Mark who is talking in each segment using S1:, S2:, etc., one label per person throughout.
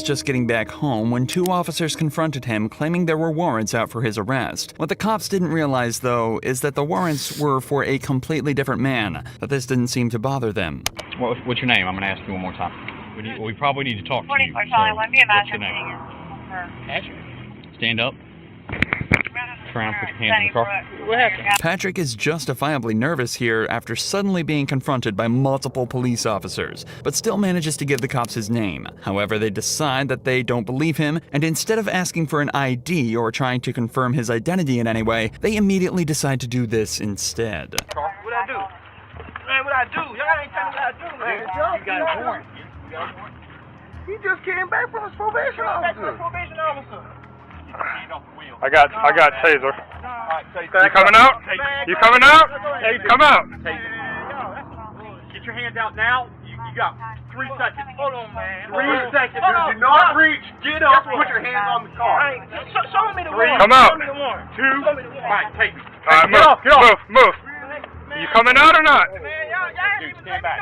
S1: Just getting back home when two officers confronted him, claiming there were warrants out for his arrest. What the cops didn't realize, though, is that the warrants were for a completely different man, but this didn't seem to bother them.
S2: What's your name? I'm going to ask you one more time. We probably need to talk to you.
S3: What's
S2: your name? Patrick. Stand up. Turn around, put your hands in the car. What happened?
S1: Patrick is justifiably nervous here after suddenly being confronted by multiple police officers, but still manages to give the cops his name. However, they decide that they don't believe him, and instead of asking for an ID or trying to confirm his identity in any way, they immediately decide to do this instead.
S4: What I do? Man, what I do? Y'all ain't telling me what I do, man.
S2: You got a warrant.
S4: He just came back from his probation officer.
S5: I got taser. You coming out? You coming out? Hey, come out.
S2: Get your hands out now. You got 3 seconds.
S4: Hold on, man.
S2: 3 seconds.
S4: Do not reach. Get up. Put your hands on the car. Show me the warrant.
S5: Come out.
S4: Show me the warrant.
S5: 2.
S4: Show me the warrant.
S2: All right, take it.
S5: All right, move. You coming out or not?
S4: Dude,
S2: stand back.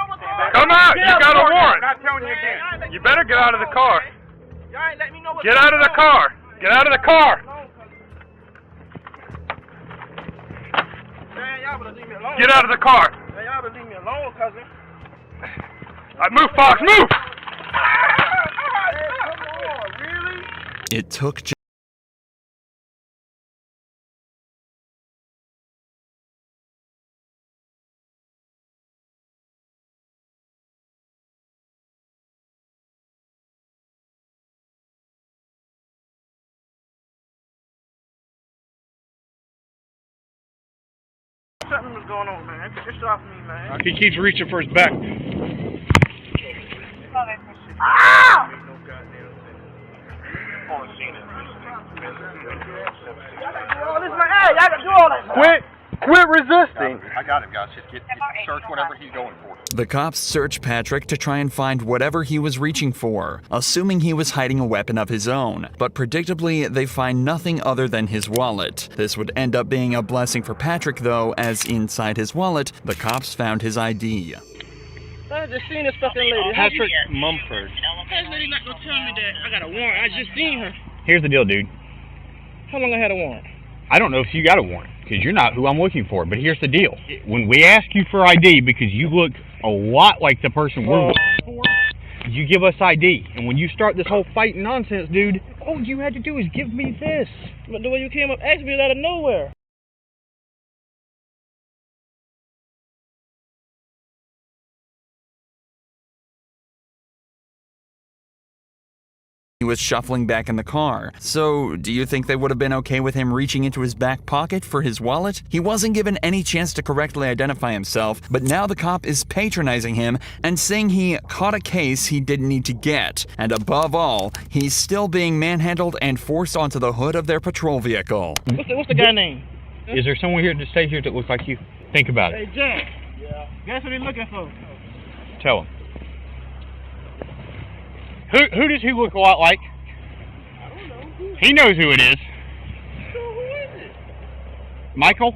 S5: Come out. You got a warrant.
S2: I'm not telling you again.
S5: You better get out of the car.
S4: Y'all ain't let me know what's
S5: Get out of the car. Get out of the car.
S4: Man, y'all better leave me alone.
S5: Get out of the car.
S4: Man, y'all better leave me alone, cousin.
S5: Move, Fox, move.
S4: Come on, really?
S1: It took
S4: Something was going on, man. Just off me, man.
S5: He keeps reaching for his back.
S4: Ah!
S5: Quit resisting.
S2: I got him, guys. Just search whatever he's going for.
S1: The cops search Patrick to try and find whatever he was reaching for, assuming he was hiding a weapon of his own. But predictably, they find nothing other than his wallet. This would end up being a blessing for Patrick, though, as inside his wallet, the cops found his ID.
S4: I just seen this fucking lady.
S2: Patrick Mumford.
S4: This lady not gonna tell me that I got a warrant. I just seen her.
S2: Here's the deal, dude.
S4: How long I had a warrant?
S2: I don't know if you got a warrant, because you're not who I'm looking for. But here's the deal. When we ask you for ID, because you look a lot like the person we're looking for, you give us ID. And when you start this whole fighting nonsense, dude, all you had to do is give me this.
S4: But the way you came up, asked me out of nowhere.
S1: He was shuffling back in the car. So, do you think they would have been okay with him reaching into his back pocket for his wallet? He wasn't given any chance to correctly identify himself, but now the cop is patronizing him and saying he caught a case he didn't need to get. And above all, he's still being manhandled and forced onto the hood of their patrol vehicle.
S4: What's the guy name?
S2: Is there someone here to stay here that looks like you? Think about it.
S4: Hey, Jack. Yeah. Guess what he's looking for?
S2: Tell him. Who does he look a lot like?
S4: I don't know.
S2: He knows who it is.
S4: So who is it?
S2: Michael?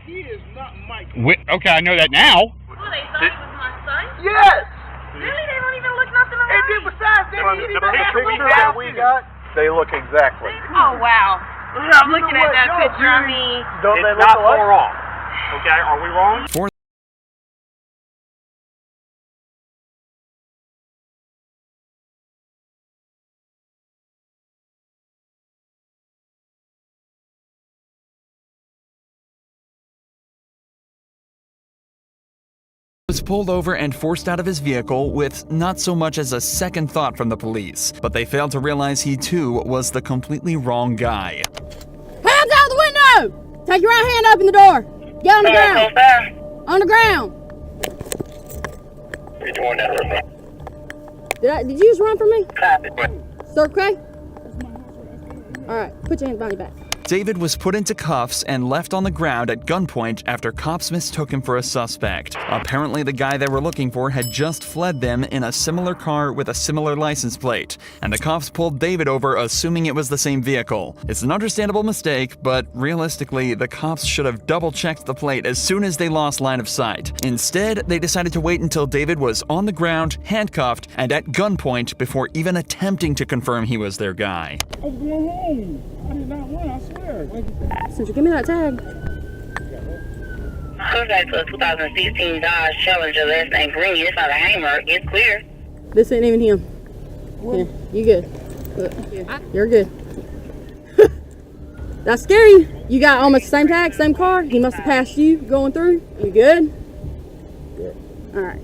S4: He is not Michael.
S2: Okay, I know that now.
S3: Oh, they thought he was my son?
S4: Yes!
S3: Really? They don't even look nothing alike?
S4: And then besides that, he
S5: The
S4: even
S5: picture
S4: has
S5: we got, they look exactly.
S3: Oh, wow. I'm looking at that picture. I mean,
S5: Don't they
S2: It's
S5: look
S2: not
S5: alike?
S2: far off. Okay, are we wrong?
S1: Was pulled over and forced out of his vehicle with not so much as a second thought from the police, but they failed to realize he too was the completely wrong guy.
S6: Hands out the window! Take your right hand, open the door. Get on the ground. On the ground. Did you just run from me? Sir, okay? All right, put your hands behind your back.
S1: David was put into cuffs and left on the ground at gunpoint after cops mistook him for a suspect. Apparently, the guy they were looking for had just fled them in a similar car with a similar license plate, and the cops pulled David over assuming it was the same vehicle. It's an understandable mistake, but realistically, the cops should have double-checked the plate as soon as they lost line of sight. Instead, they decided to wait until David was on the ground, handcuffed, and at gunpoint before even attempting to confirm he was their guy.
S5: I was going home. I did not run, I swear.
S6: Since you give me that tag.
S3: Comes back to a 2016 Dodge Challenger, last name Green. It's not a hammer. It's clear.
S6: This ain't even him. Yeah, you good. Look, you're good. That's scary. You got almost the same tag, same car. He must have passed you going through. You good? Good. All right.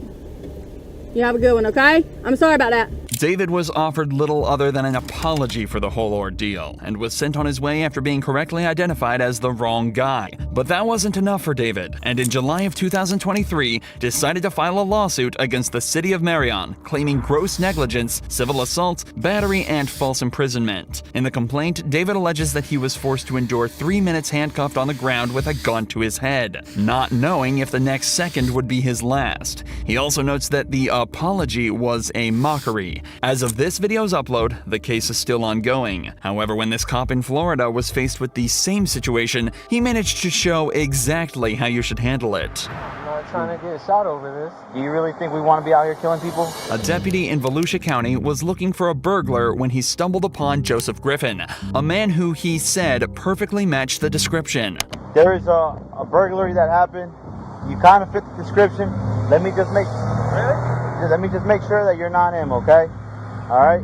S6: You have a good one, okay? I'm sorry about that.
S1: David was offered little other than an apology for the whole ordeal and was sent on his way after being correctly identified as the wrong guy. But that wasn't enough for David, and in July of 2023, decided to file a lawsuit against the city of Marion, claiming gross negligence, civil assault, battery, and false imprisonment. In the complaint, David alleges that he was forced to endure 3 minutes handcuffed on the ground with a gun to his head, not knowing if the next second would be his last. He also notes that the apology was a mockery. As of this video's upload, the case is still ongoing. However, when this cop in Florida was faced with the same situation, he managed to show exactly how you should handle it.
S7: I'm not trying to get shot over this. Do you really think we want to be out here killing people?
S1: A deputy in Volusia County was looking for a burglar when he stumbled upon Joseph Griffin, a man who he said perfectly matched the description.
S7: There is a burglary that happened. You kind of fit the description. Let me just make sure that you're not him, okay? All right.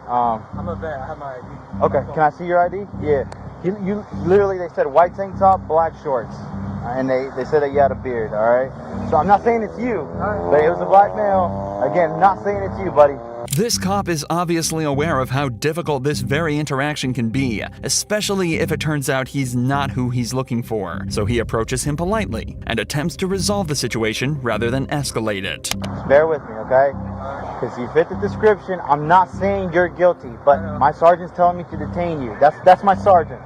S8: I'm a vet. I have my ID.
S7: Okay. Can I see your ID? Yeah. You literally, they said white tank top, black shorts, and they said that you had a beard. All right. So I'm not saying it's you, but it was a black male. Again, not saying it's you, buddy.
S1: This cop is obviously aware of how difficult this very interaction can be, especially if it turns out he's not who he's looking for. So he approaches him politely and attempts to resolve the situation rather than escalate it.
S7: Just bear with me, okay? Because you fit the description. I'm not saying you're guilty, but my sergeant's telling me to detain you. That's my sergeant.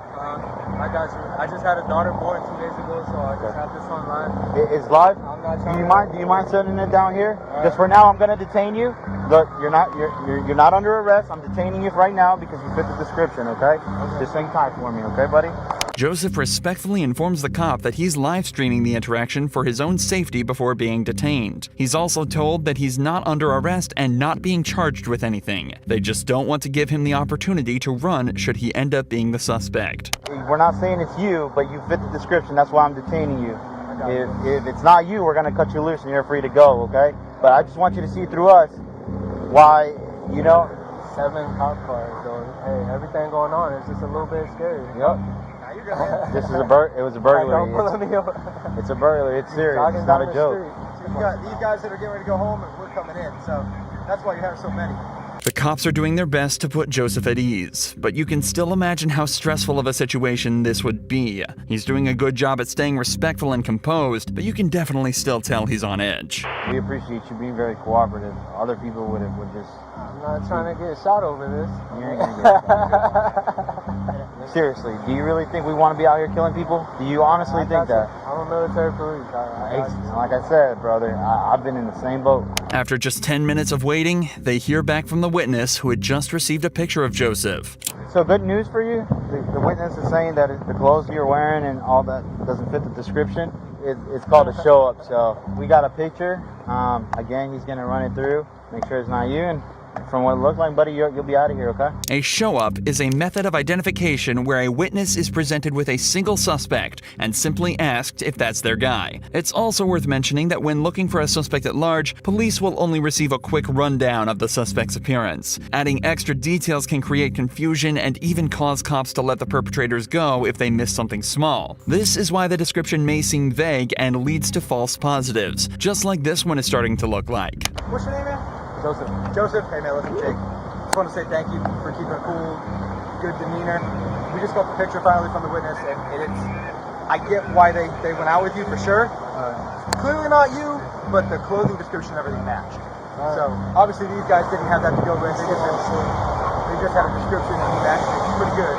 S8: I got you. I just had a daughter born 2 days ago, so I just have this online.
S7: It's live?
S8: I'm not trying
S7: Do you mind setting it down here? Just for now, I'm gonna detain you. Look, you're not under arrest. I'm detaining you right now because you fit the description, okay? Just hang tight for me, okay, buddy?
S1: Joseph respectfully informs the cop that he's live streaming the interaction for his own safety before being detained. He's also told that he's not under arrest and not being charged with anything. They just don't want to give him the opportunity to run should he end up being the suspect.
S7: We're not saying it's you, but you fit the description. That's why I'm detaining you. If it's not you, we're gonna cut you loose and you're free to go, okay? But I just want you to see through us why,
S8: 7 cop cars, so hey, everything going on is just a little bit scary.
S7: Yep. It was a burglary. It's a burglary. It's serious. It's not a joke.
S8: These guys that are getting ready to go home, and we're coming in, so that's why you have so many.
S1: The cops are doing their best to put Joseph at ease, but you can still imagine how stressful of a situation this would be. He's doing a good job at staying respectful and composed, but you can definitely still tell he's on edge.
S7: We appreciate you being very cooperative. Other people would just...
S8: I'm not trying to get shot over this.
S7: You ain't gonna get shot. Seriously, do you really think we want to be out here killing people? Do you honestly think that?
S8: I'm a military police.
S7: Like I said, brother, I've been in the same boat.
S1: After just 10 minutes of waiting, they hear back from the witness who had just received a picture of Joseph.
S7: So good news for you. The witness is saying that the clothes you're wearing and all that doesn't fit the description. It's called a show up. So we got a picture. Again, he's gonna run it through, make sure it's not you, and from what it looked like, buddy, you'll be out of here, okay?
S1: A show-up is a method of identification where a witness is presented with a single suspect and simply asked if that's their guy. It's also worth mentioning that when looking for a suspect at large, police will only receive a quick rundown of the suspect's appearance. Adding extra details can create confusion and even cause cops to let the perpetrators go if they miss something small. This is why the description may seem vague and leads to false positives, just like this one is starting to look like.
S8: What's your name, man? Joseph, hey man, listen, Jake. Just want to say thank you for keeping a cool, good demeanor. We just got the picture finally from the witness, and I get why they went out with you for sure. Clearly not you, but the clothing description, everything matched. So obviously these guys didn't have that to go with. They just had a description and he matched it pretty good.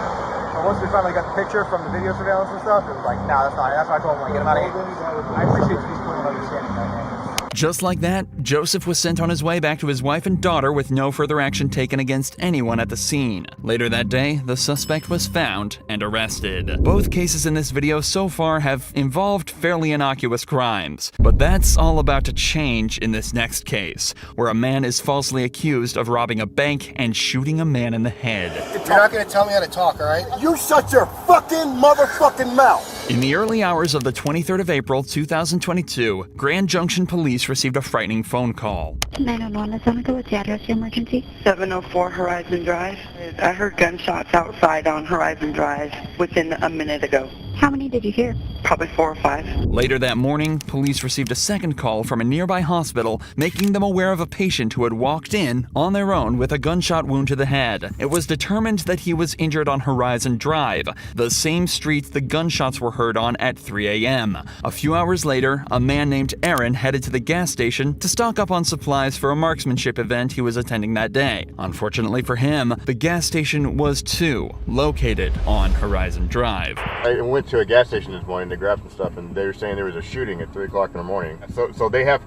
S8: But once we finally got the picture from the video surveillance and stuff, it was like, nah, that's not it. That's why I told him, like, get him out of here. I appreciate you just putting an understanding that, man.
S1: Just like that, Joseph was sent on his way back to his wife and daughter with no further action taken against anyone at the scene. Later that day, the suspect was found and arrested. Both cases in this video so far have involved fairly innocuous crimes, but that's all about to change in this next case, where a man is falsely accused of robbing a bank and shooting a man in the head.
S8: You're not going to tell me how to talk, all right? You shut your fucking motherfucking mouth!
S1: In the early hours of the 23rd of April, 2022, Grand Junction Police received a frightening phone call.
S9: 911, is that what's the address of your emergency?
S10: 704 Horizon Drive. I heard gunshots outside on Horizon Drive within a minute ago.
S9: How many did you hear?
S10: Probably 4 or 5.
S1: Later that morning, police received a second call from a nearby hospital, making them aware of a patient who had walked in on their own with a gunshot wound to the head. It was determined that he was injured on Horizon Drive, the same street the gunshots were heard on at 3 a.m. A few hours later, a man named Aaron headed to the gas station to stock up on supplies for a marksmanship event he was attending that day. Unfortunately for him, the gas station was too located on Horizon Drive.
S11: I went to a gas station this morning to grab some stuff, and they were saying there was a shooting at 3 o'clock in the morning. So they have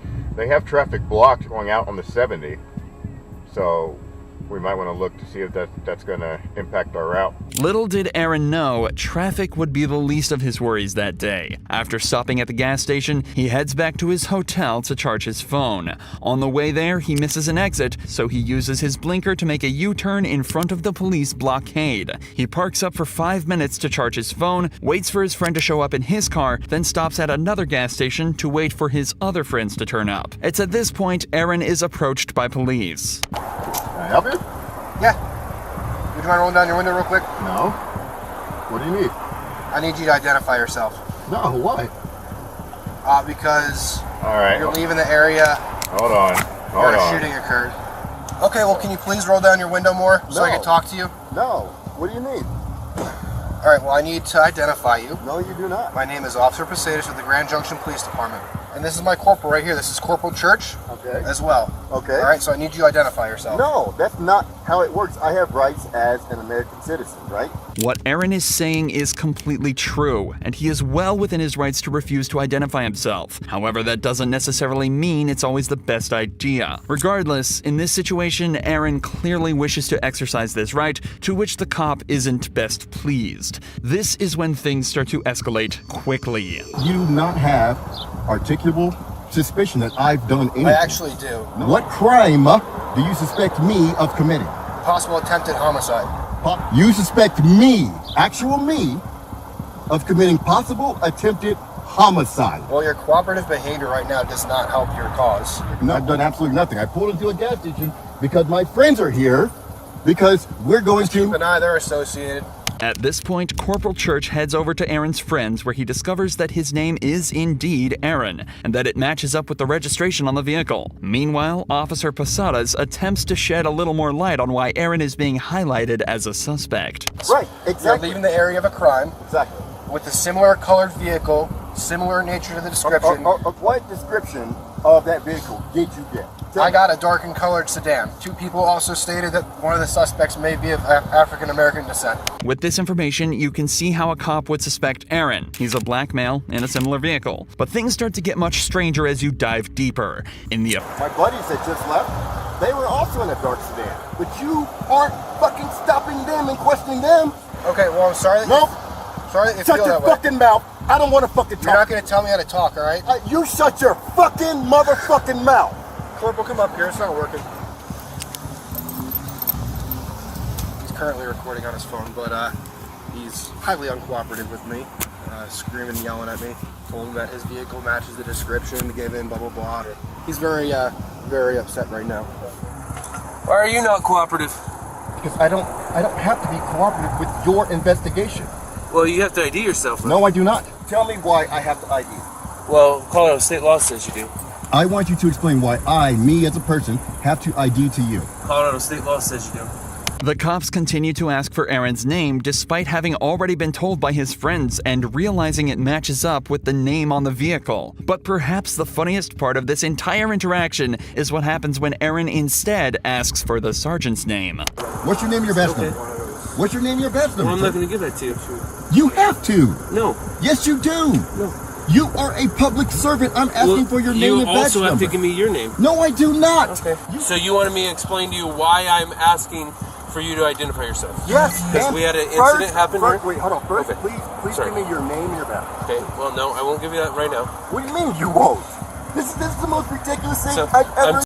S11: traffic blocked going out on the 70. So we might want to look to see if that's going to impact our route.
S1: Little did Aaron know, traffic would be the least of his worries that day. After stopping at the gas station, he heads back to his hotel to charge his phone. On the way there, he misses an exit, so he uses his blinker to make a U-turn in front of the police blockade. He parks up for 5 minutes to charge his phone, waits for his friend to show up in his car, then stops at another gas station to wait for his other friends to turn up. It's at this point Aaron is approached by police.
S11: Can I help you?
S8: Yeah. Would you mind rolling down your window real quick?
S11: No. What do you need?
S8: I need you to identify yourself.
S11: No, why?
S8: Because
S11: all right,
S8: you're leaving the area.
S11: Hold on.
S8: Where a shooting occurred. Okay, well, can you please roll down your window more so I can talk to you?
S11: No. What do you need?
S8: All right, well, I need to identify you.
S11: No, you do not.
S8: My name is Officer Posadas with the Grand Junction Police Department. And this is my corporal right here. This is Corporal Church as well.
S11: Okay.
S8: All right, so I need you to identify yourself.
S11: No, that's not how it works. I have rights as an American citizen, right?
S1: What Aaron is saying is completely true, and he is well within his rights to refuse to identify himself. However, that doesn't necessarily mean it's always the best idea. Regardless, in this situation, Aaron clearly wishes to exercise this right, to which the cop isn't best pleased. This is when things start to escalate quickly.
S11: You do not have articulable suspicion that I've done anything.
S8: I actually do.
S11: What crime do you suspect me of committing?
S8: Possible attempted homicide.
S11: You suspect me, actual me, of committing possible attempted homicide.
S8: Well, your cooperative behavior right now does not help your cause.
S11: No, I've done absolutely nothing. I pulled into a gas station because my friends are here, because we're going to...
S8: Keep an eye, they're associated.
S1: At this point, Corporal Church heads over to Aaron's friends, where he discovers that his name is indeed Aaron, and that it matches up with the registration on the vehicle. Meanwhile, Officer Posadas attempts to shed a little more light on why Aaron is being highlighted as a suspect.
S11: Right, exactly.
S8: You're leaving the area of a crime.
S11: Exactly.
S8: With a similar colored vehicle, similar nature to the description.
S11: What description of that vehicle did you get?
S8: I got a darkened colored sedan. 2 people also stated that one of the suspects may be of African American descent.
S1: With this information, you can see how a cop would suspect Aaron. He's a black male in a similar vehicle. But things start to get much stranger as you dive deeper.
S11: My buddies that just left, they were also in a dark sedan. But you aren't fucking stopping them and questioning them.
S8: Okay, well, I'm sorry that
S11: Nope.
S8: Sorry that you
S11: Shut
S8: feel
S11: your
S8: that way.
S11: fucking mouth. I don't want to fucking talk.
S8: You're not going to tell me how to talk, all right?
S11: You shut your fucking motherfucking mouth.
S8: Corporal, come up here. It's not working. He's currently recording on his phone, but he's highly uncooperative with me, screaming and yelling at me. Told him that his vehicle matches the description, gave in, blah, blah, blah. He's very upset right now.
S4: Why are you not cooperative?
S11: Because I don't have to be cooperative with your investigation.
S4: Well, you have to ID yourself.
S11: No, I do not. Tell me why I have to ID.
S4: Well, Colorado state law says you do.
S11: I want you to explain why me as a person, have to ID to you.
S4: Colorado state law says you do.
S1: The cops continue to ask for Aaron's name despite having already been told by his friends and realizing it matches up with the name on the vehicle. But perhaps the funniest part of this entire interaction is what happens when Aaron instead asks for the sergeant's name.
S11: What's your name and your badge number?
S12: What's your name and your badge number?
S13: Well, I'm not going to give that to you.
S12: You have to.
S13: No.
S12: Yes, you do.
S13: No.
S12: You are a public servant. I'm asking for your name and badge number.
S13: You also have to give me your name.
S12: No, I do not.
S13: Okay. So you wanted me to explain to you why I'm asking for you to identify yourself?
S12: Yes.
S13: Because we had an incident happen here.
S12: Wait, hold on. First, please give me your name and your badge.
S13: Okay. Well, no, I won't give you that right now.
S12: What do you mean you won't? This is the most ridiculous thing
S13: So,
S12: I've ever